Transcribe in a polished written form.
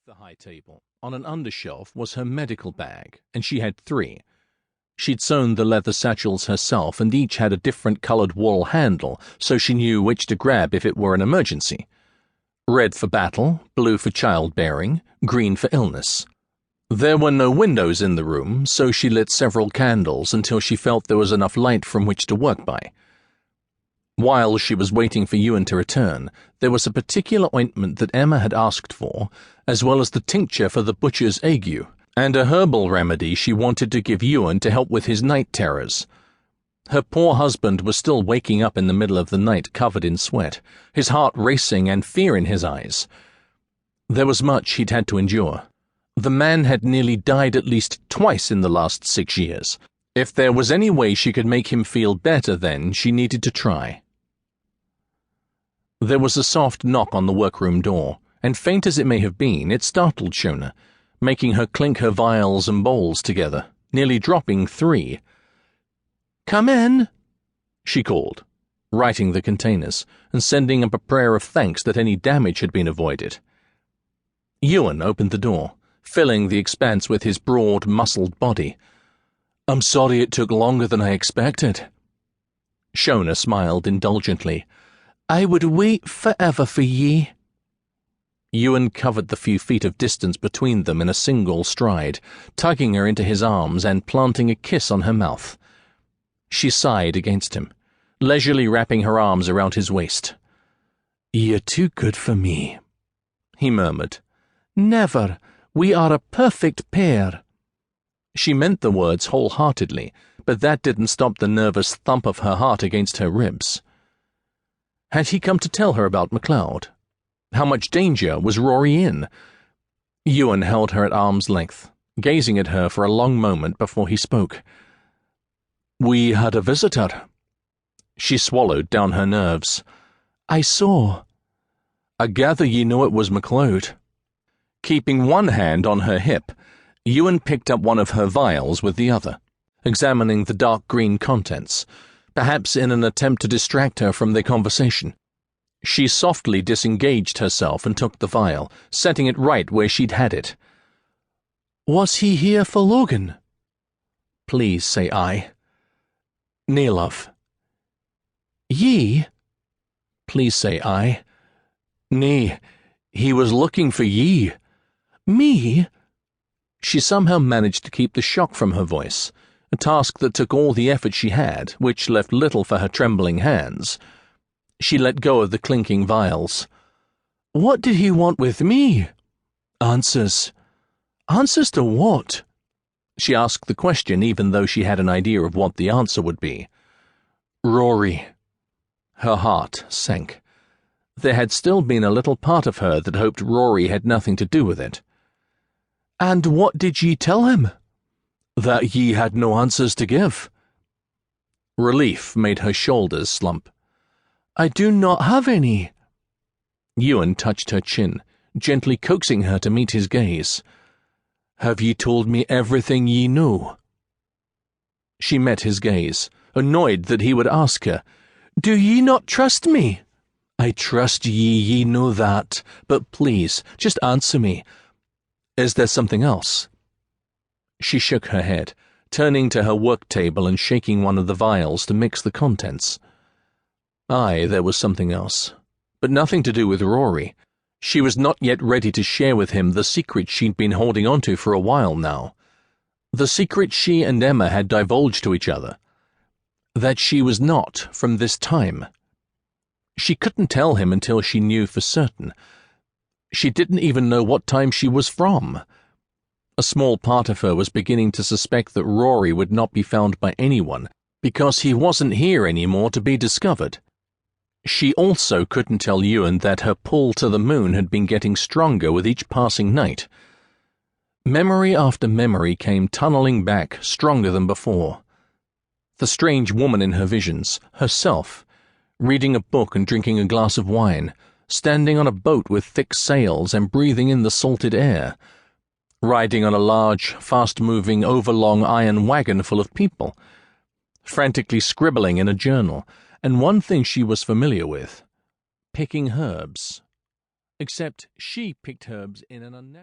the high table, on an undershelf, was her medical bag, and she had 3. She'd sewn the leather satchels herself, and each had a different coloured wool handle, so she knew which to grab if it were an emergency. Red for battle, blue for childbearing, green for illness. There were no windows in the room, so she lit several candles until she felt there was enough light from which to work by. While she was waiting for Ewan to return, there was a particular ointment that Emma had asked for, as well as the tincture for the butcher's ague, and a herbal remedy she wanted to give Ewan to help with his night terrors. Her poor husband was still waking up in the middle of the night covered in sweat, his heart racing and fear in his eyes. There was much he'd had to endure. The man had nearly died at least twice in the last 6 years. If there was any way she could make him feel better then, she needed to try. There was a soft knock on the workroom door, and faint as it may have been, it startled Shona, making her clink her vials and bowls together, nearly dropping 3. "Come in," she called, righting the containers, and sending up a prayer of thanks that any damage had been avoided. Ewan opened the door, filling the expanse with his broad, muscled body. "I'm sorry it took longer than I expected." Shona smiled indulgently. "I would wait forever for ye." Ewan covered the few feet of distance between them in a single stride, tugging her into his arms and planting a kiss on her mouth. She sighed against him, leisurely wrapping her arms around his waist. "You're too good for me," he murmured. "Never. We are a perfect pair." She meant the words wholeheartedly, but that didn't stop the nervous thump of her heart against her ribs. Had he come to tell her about MacLeod? How much danger was Rory in? Ewan held her at arm's length, gazing at her for a long moment before he spoke. "We had a visitor." She swallowed down her nerves. "I saw." "I gather ye know it was MacLeod." Keeping one hand on her hip, Ewan picked up one of her vials with the other, examining the dark green contents, perhaps in an attempt to distract her from their conversation. She softly disengaged herself and took the vial, setting it right where she'd had it. "Was he here for Logan?" "Please say I." "Nay, love." "Ye?" "Please say I." "Nay, he was looking for ye." "Me?" She somehow managed to keep the shock from her voice, a task that took all the effort she had, which left little for her trembling hands. She let go of the clinking vials. "What did he want with me?" "Answers." "Answers to what?" She asked the question even though she had an idea of what the answer would be. "Rory." Her heart sank. There had still been a little part of her that hoped Rory had nothing to do with it. "And what did ye tell him?" "That ye had no answers to give." Relief made her shoulders slump. "I do not have any." Ewan touched her chin, gently coaxing her to meet his gaze. "Have ye told me everything ye know?" She met his gaze, annoyed that he would ask her. "Do ye not trust me?" "I trust ye know that, but please, just answer me. Is there something else?" She shook her head, turning to her work table and shaking one of the vials to mix the contents. Aye, there was something else, but nothing to do with Rory. She was not yet ready to share with him the secret she'd been holding onto for a while now. The secret she and Emma had divulged to each other. That she was not from this time. She couldn't tell him until she knew for certain. She didn't even know what time she was from. A small part of her was beginning to suspect that Rory would not be found by anyone, because he wasn't here anymore to be discovered. She also couldn't tell Ewan that her pull to the moon had been getting stronger with each passing night. Memory after memory came tunneling back, stronger than before. The strange woman in her visions, herself, reading a book and drinking a glass of wine, standing on a boat with thick sails and breathing in the salted air, riding on a large, fast-moving, overlong iron wagon full of people, frantically scribbling in a journal, and one thing she was familiar with, picking herbs. Except she picked herbs in an unnatural